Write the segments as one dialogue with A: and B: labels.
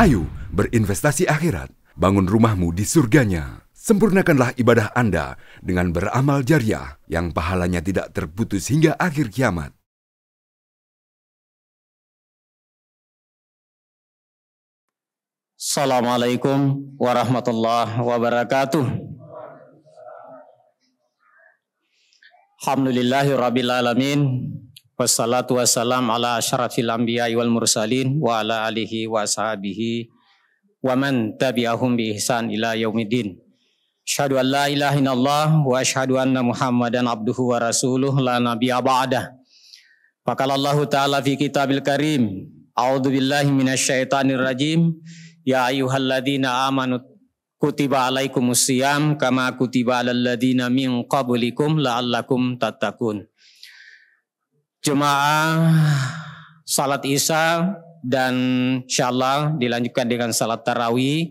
A: Ayo berinvestasi akhirat, bangun rumahmu di surganya. Sempurnakanlah ibadah Anda dengan beramal jariah yang pahalanya tidak terputus hingga akhir kiamat.
B: Assalamualaikum warahmatullahi wabarakatuh. Alhamdulillahirabbil alamin. Wassalatu wassalam ala asyrafil anbiya'i wal mursalin wa ala alihi wa ashabihi wa man tabi'ahum bi ihsan ila yaumiddin. Asyhadu an la ilaha illallah wa asyhadu anna Muhammadan abduhu wa rasuluh la nabiyya ba'dah. Faqala Allah ta'ala fi kitabil karim, a'udzu billahi minasyaitonir rajim. Ya ayyuhalladzina amanu kutiba alaikumus syiyam kama kutiba alal ladzina min qablikum la'allakum tattaqun. Jemaah salat Isya dan insyaallah dilanjutkan dengan salat tarawih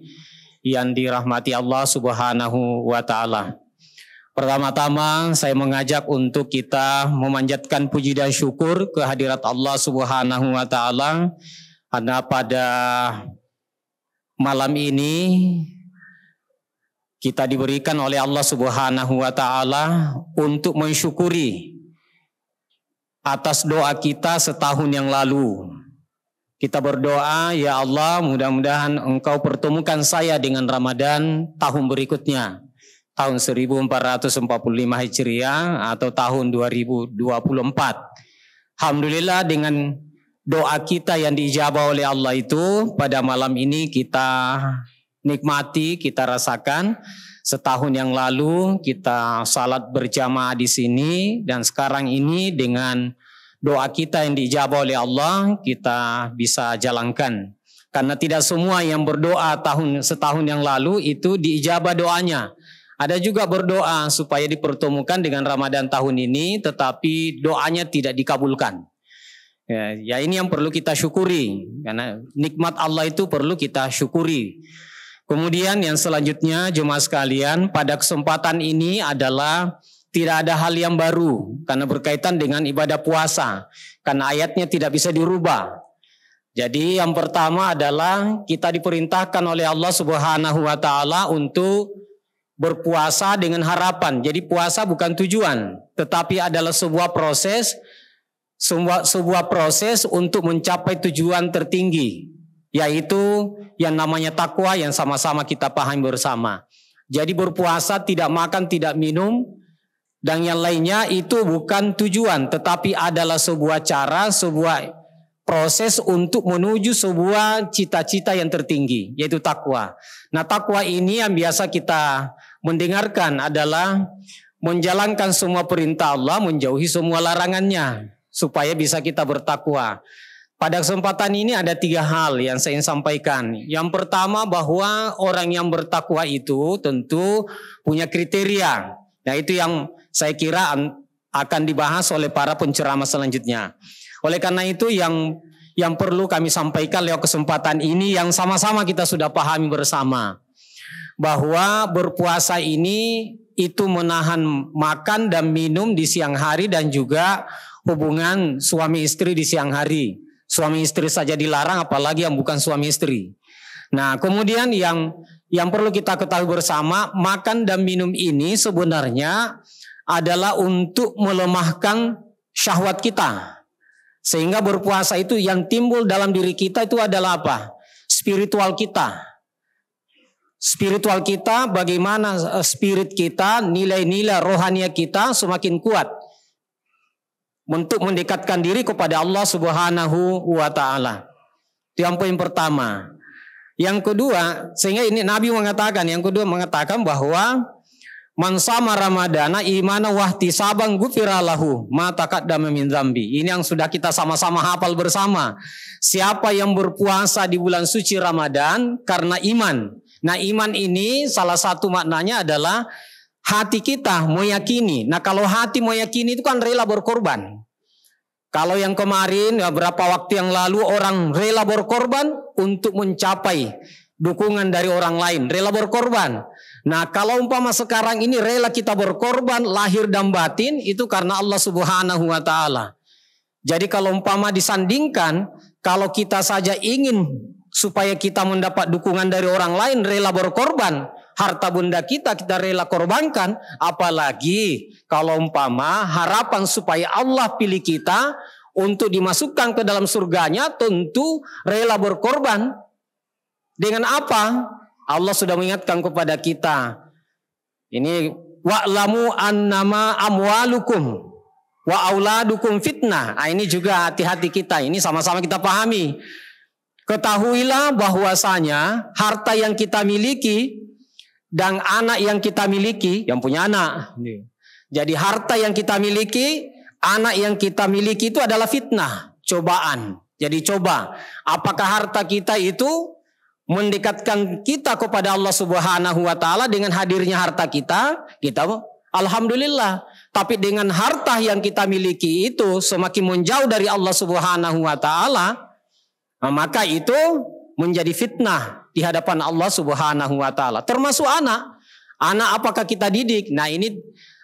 B: yang dirahmati Allah Subhanahu wa taala. Pertama-tama saya mengajak untuk kita memanjatkan puji dan syukur kehadirat Allah Subhanahu wa taala karena pada malam ini kita diberikan oleh Allah Subhanahu wa taala untuk mensyukuri atas doa kita setahun yang lalu. Kita berdoa, ya Allah, mudah-mudahan Engkau pertemukan saya dengan Ramadan tahun berikutnya, tahun 1445 Hijriah atau tahun 2024. Alhamdulillah dengan doa kita yang diijabah oleh Allah itu pada malam ini kita nikmati, kita rasakan. Setahun yang lalu kita salat berjamaah di sini dan sekarang ini dengan doa kita yang diijabah oleh Allah kita bisa jalankan. Karena tidak semua yang berdoa setahun yang lalu itu diijabah doanya. Ada juga berdoa supaya dipertemukan dengan Ramadan tahun ini tetapi doanya tidak dikabulkan. Ya ini yang perlu kita syukuri karena nikmat Allah itu perlu kita syukuri. Kemudian yang selanjutnya jemaah sekalian, pada kesempatan ini adalah tidak ada hal yang baru karena berkaitan dengan ibadah puasa. Karena ayatnya tidak bisa dirubah. Jadi yang pertama adalah kita diperintahkan oleh Allah Subhanahu wa taala untuk berpuasa dengan harapan. Jadi puasa bukan tujuan, tetapi adalah sebuah proses untuk mencapai tujuan tertinggi, yaitu yang namanya takwa yang sama-sama kita pahami bersama. Jadi berpuasa, tidak makan, tidak minum, dan yang lainnya itu bukan tujuan, tetapi adalah sebuah cara, sebuah proses untuk menuju sebuah cita-cita yang tertinggi, yaitu takwa. Nah takwa ini yang biasa kita mendengarkan adalah menjalankan semua perintah Allah, menjauhi semua larangannya, supaya bisa kita bertakwa. Pada kesempatan ini ada 3 hal yang saya ingin sampaikan. Yang pertama bahwa orang yang bertakwa itu tentu punya kriteria. Nah itu yang saya kira akan dibahas oleh para penceramah selanjutnya. Oleh karena itu yang perlu kami sampaikan lewat kesempatan ini yang sama-sama kita sudah pahami bersama. Bahwa berpuasa ini itu menahan makan dan minum di siang hari dan juga hubungan suami istri di siang hari. Suami istri saja dilarang, apalagi yang bukan suami istri. Nah, kemudian yang perlu kita ketahui bersama, makan dan minum ini sebenarnya adalah untuk melemahkan syahwat kita. Sehingga berpuasa itu yang timbul dalam diri kita itu adalah apa? Spiritual kita. Spiritual kita, bagaimana spirit kita, nilai-nilai rohania kita semakin kuat untuk mendekatkan diri kepada Allah Subhanahu wa taala. Itu yang poin pertama. Yang kedua, sehingga ini Nabi mengatakan, bahwa man sama Ramadana imana wahtisaban ghufira lahu ma taqaddama min dzambi. Ini yang sudah kita sama-sama hafal bersama. Siapa yang berpuasa di bulan suci Ramadan karena iman. Nah, iman ini salah satu maknanya adalah hati kita meyakini. Nah kalau hati meyakini itu kan rela berkorban. Kalau yang kemarin beberapa waktu yang lalu orang rela berkorban untuk mencapai dukungan dari orang lain. Rela berkorban. Nah kalau umpama sekarang ini rela kita berkorban lahir dan batin itu karena Allah Subhanahu wa ta'ala. Jadi kalau umpama disandingkan, kalau kita saja ingin supaya kita mendapat dukungan dari orang lain, rela berkorban. Harta benda kita rela korbankan. Apalagi kalau umpama harapan supaya Allah pilih kita untuk dimasukkan ke dalam surganya, tentu rela berkorban. Dengan apa? Allah sudah mengingatkan kepada kita. Ini wa'lamu annama amwalukum wa auladukum fitnah. Ini juga hati-hati kita. Ini sama-sama kita pahami. Ketahuilah bahwasanya harta yang kita miliki dan anak yang kita miliki, yang punya anak. Jadi harta yang kita miliki, anak yang kita miliki itu adalah fitnah, cobaan. Jadi coba, apakah harta kita itu mendekatkan kita kepada Allah Subhanahu wa taala dengan hadirnya harta kita alhamdulillah. Tapi dengan harta yang kita miliki itu semakin menjauh dari Allah Subhanahu wa taala, maka itu menjadi fitnah di hadapan Allah Subhanahu wa taala. Termasuk anak. Anak apakah kita didik? Nah, ini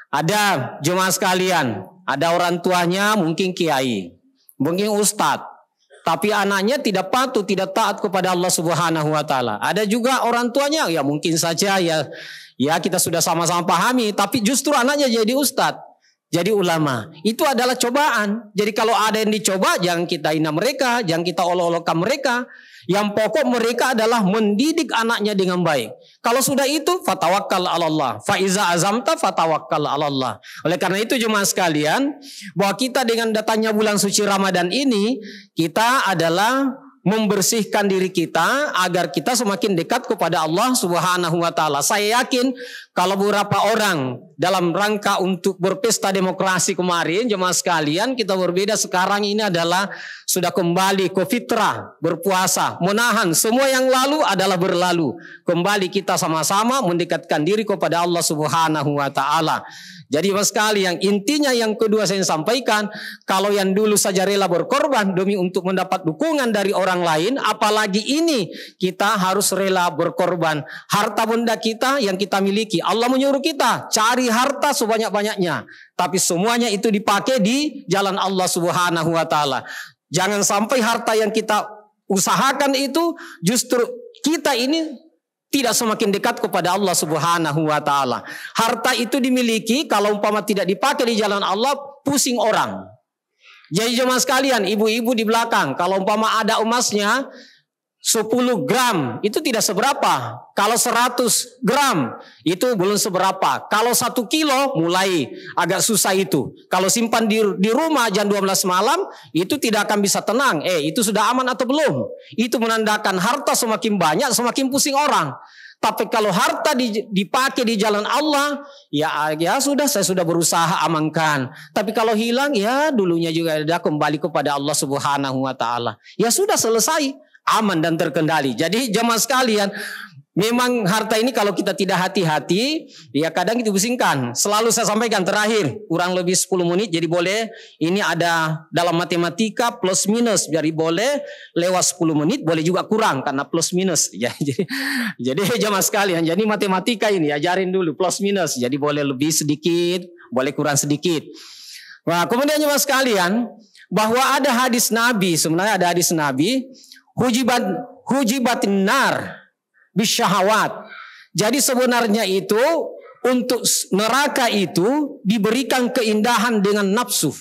B: ada jemaah sekalian, ada orang tuanya mungkin kiai, mungkin ustadz. Tapi anaknya tidak patuh, tidak taat kepada Allah Subhanahu wa taala. Ada juga orang tuanya ya mungkin saja ya kita sudah sama-sama pahami, tapi justru anaknya jadi ustadz, jadi ulama. Itu adalah cobaan. Jadi kalau ada yang dicoba, jangan kita hina mereka, jangan kita olok-olokkan mereka. Yang pokok mereka adalah mendidik anaknya dengan baik. Kalau sudah itu, fatawakkal 'ala Allah. Fa iza azamta fatawakkal 'ala Allah. Oleh karena itu jemaah sekalian, bahwa kita dengan datangnya bulan suci Ramadan ini, kita adalah membersihkan diri kita agar kita semakin dekat kepada Allah Subhanahu wa taala. Saya yakin kalau beberapa orang dalam rangka untuk berpesta demokrasi kemarin, jemaah sekalian, kita berbeda sekarang ini adalah sudah kembali ke fitrah, berpuasa, menahan semua yang lalu adalah berlalu. Kembali kita sama-sama mendekatkan diri kepada Allah Subhanahu wa taala. Jadi mas sekalian, intinya yang kedua saya sampaikan, kalau yang dulu saja rela berkorban demi untuk mendapat dukungan dari orang lain, apalagi ini kita harus rela berkorban. Harta benda kita yang kita miliki, Allah menyuruh kita cari harta sebanyak-banyaknya, tapi semuanya itu dipakai di jalan Allah Subhanahu wa taala. Jangan sampai harta yang kita usahakan itu justru kita ini tidak semakin dekat kepada Allah Subhanahu wa taala. Harta itu dimiliki, kalau umpama tidak dipakai di jalan Allah, pusing orang. Jadi jemaah sekalian, ibu-ibu di belakang, kalau umpama ada emasnya 10 gram, itu tidak seberapa. Kalau 100 gram, itu belum seberapa. Kalau 1 kilo, mulai agak susah itu. Kalau simpan di rumah jam 12 malam, itu tidak akan bisa tenang. Itu sudah aman atau belum? Itu menandakan harta semakin banyak, semakin pusing orang. Tapi kalau harta dipakai di jalan Allah, ya sudah, saya sudah berusaha amankan. Tapi kalau hilang, ya dulunya juga ada kembali kepada Allah Subhanahu wa taala. Ya sudah selesai, aman dan terkendali. Jadi jemaah sekalian, memang harta ini kalau kita tidak hati-hati, ya kadang itu pusingkan. Selalu saya sampaikan terakhir, kurang lebih 10 menit. Jadi boleh, ini ada dalam matematika plus minus. Jadi boleh lewat 10 menit, boleh juga kurang karena plus minus. Jadi jemaah sekalian, jadi matematika ini ajarin dulu plus minus. Jadi boleh lebih sedikit, boleh kurang sedikit. Nah, kemudian jemaah sekalian, bahwa ada hadis Nabi, sebenarnya ada hadis Nabi, hujibatin nar bisyahawat. Jadi sebenarnya itu untuk neraka itu diberikan keindahan dengan nafsu.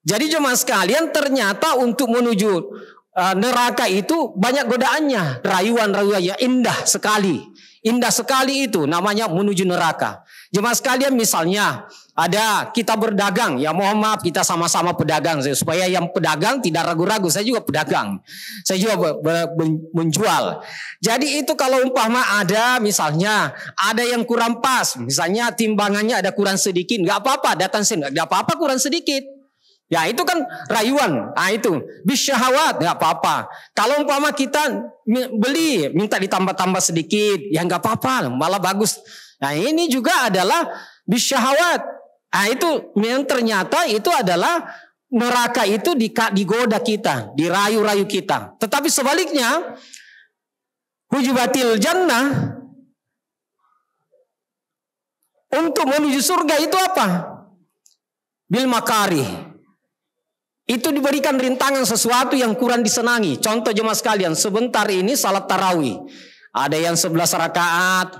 B: Jadi jemaah sekalian, ternyata untuk menuju neraka itu banyak godaannya, rayuan-rayuannya indah sekali. Indah sekali itu namanya menuju neraka. Jemaah sekalian, misalnya ada kita berdagang, ya mohon maaf kita sama-sama pedagang, supaya yang pedagang tidak ragu-ragu, saya juga pedagang, saya juga menjual. Jadi itu kalau umpama ada misalnya ada yang kurang pas, misalnya timbangannya ada kurang sedikit, nggak apa-apa, datang sini, nggak apa-apa kurang sedikit. Ya itu kan rayuan, nah itu bisyahawat, nggak apa-apa. Kalau umpama kita beli minta ditambah-tambah sedikit, ya nggak apa-apa, malah bagus. Nah ini juga adalah bisyahawat. Nah itu yang ternyata itu adalah neraka itu digoda kita, dirayu-rayu kita. Tetapi sebaliknya, hujubatil jannah, untuk menuju surga itu apa? Bil makari, itu diberikan rintangan sesuatu yang kurang disenangi. Contoh jemaah sekalian, sebentar ini salat tarawih. Ada yang 11 rakaat,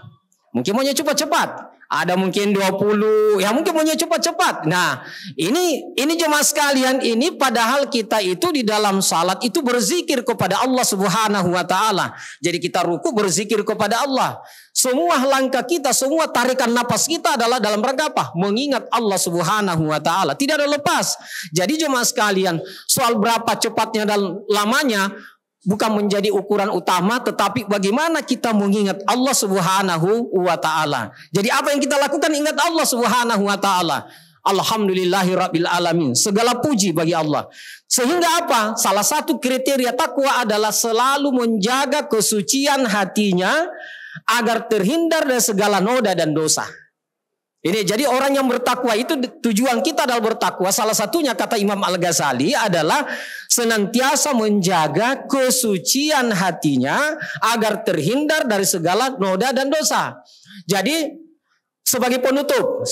B: mungkin maunya cepat-cepat. Ada mungkin 20, ya mungkin maunya cepat-cepat. Nah, ini jemaah sekalian, ini padahal kita itu di dalam salat itu berzikir kepada Allah Subhanahu wa taala. Jadi kita ruku berzikir kepada Allah. Semua langkah kita, semua tarikan napas kita adalah dalam rangka apa? Mengingat Allah Subhanahu wa taala. Tidak ada lepas. Jadi jemaah sekalian, soal berapa cepatnya dan lamanya bukan menjadi ukuran utama, tetapi bagaimana kita mengingat Allah Subhanahu wa taala. Jadi apa yang kita lakukan, ingat Allah Subhanahu wa taala. Alhamdulillahirabbil alamin. Segala puji bagi Allah. Sehingga apa? Salah satu kriteria takwa adalah selalu menjaga kesucian hatinya agar terhindar dari segala noda dan dosa. Ini jadi orang yang bertakwa itu, tujuan kita dalam bertakwa salah satunya kata Imam Al-Ghazali adalah senantiasa menjaga kesucian hatinya agar terhindar dari segala noda dan dosa. Jadi sebagai penutup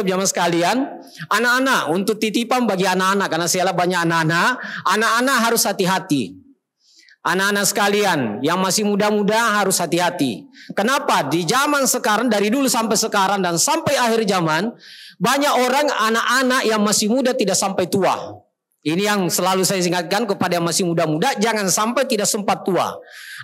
B: jamaah sekalian, anak-anak, untuk titipan bagi anak-anak, karena saya banyak anak-anak harus hati-hati. Anak-anak sekalian yang masih muda-muda harus hati-hati. Kenapa? Di zaman sekarang, dari dulu sampai sekarang dan sampai akhir zaman, banyak orang anak-anak yang masih muda tidak sampai tua. Ini yang selalu saya ingatkan kepada yang masih muda-muda, jangan sampai tidak sempat tua.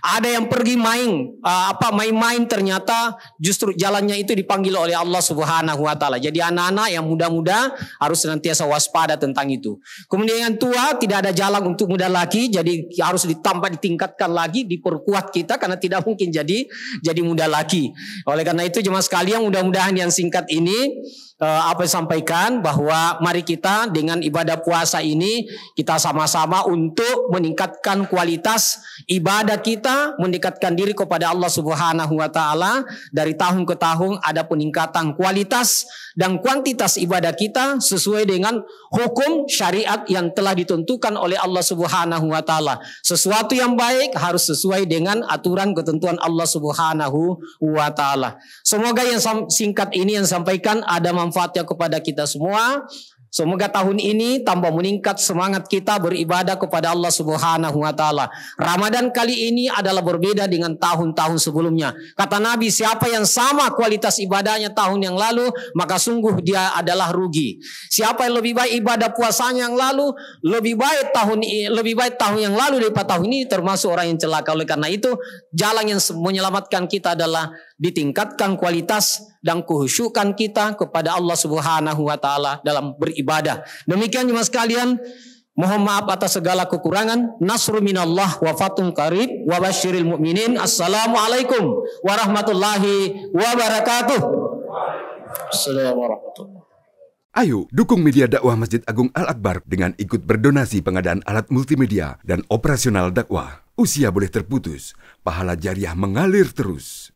B: Ada yang pergi main-main ternyata justru jalannya itu dipanggil oleh Allah Subhanahu wa taala. Jadi anak-anak yang muda-muda harus senantiasa waspada tentang itu. Kemudian yang tua tidak ada jalan untuk muda lagi, jadi harus ditingkatkan lagi, diperkuat kita karena tidak mungkin jadi muda lagi. Oleh karena itu jemaah sekalian, mudah-mudahan yang singkat ini apa yang sampaikan bahwa mari kita dengan ibadah puasa ini kita sama-sama untuk meningkatkan kualitas ibadah kita, mendekatkan diri kepada Allah Subhanahu wa taala. Dari tahun ke tahun ada peningkatan kualitas dan kuantitas ibadah kita sesuai dengan hukum syariat yang telah ditentukan oleh Allah Subhanahu wa taala. Sesuatu yang baik harus sesuai dengan aturan ketentuan Allah Subhanahu wa taala. Semoga yang singkat ini yang sampaikan ada manfaatnya kepada kita semua. Semoga tahun ini tambah meningkat semangat kita beribadah kepada Allah Subhanahu wa taala. Ramadan kali ini adalah berbeda dengan tahun-tahun sebelumnya. Kata Nabi, siapa yang sama kualitas ibadahnya tahun yang lalu, maka sungguh dia adalah rugi. Siapa yang lebih baik ibadah puasanya yang lalu, lebih baik tahun yang lalu daripada tahun ini, termasuk orang yang celaka. Oleh karena itu, jalan yang menyelamatkan kita adalah ditingkatkan kualitas dan kehusyukan kita kepada Allah Subhanahu wa taala dalam beribadah. Demikian jemaah sekalian, mohon maaf atas segala kekurangan. Nasrun minallah wa fathun qarib wa basyiril mu'minin. Assalamualaikum warahmatullahi wabarakatuh. Assalamualaikum warahmatullahi.
A: Ayo dukung media dakwah Masjid Agung Al-Akbar dengan ikut berdonasi pengadaan alat multimedia dan operasional dakwah. Usia boleh terputus, pahala jariah mengalir terus.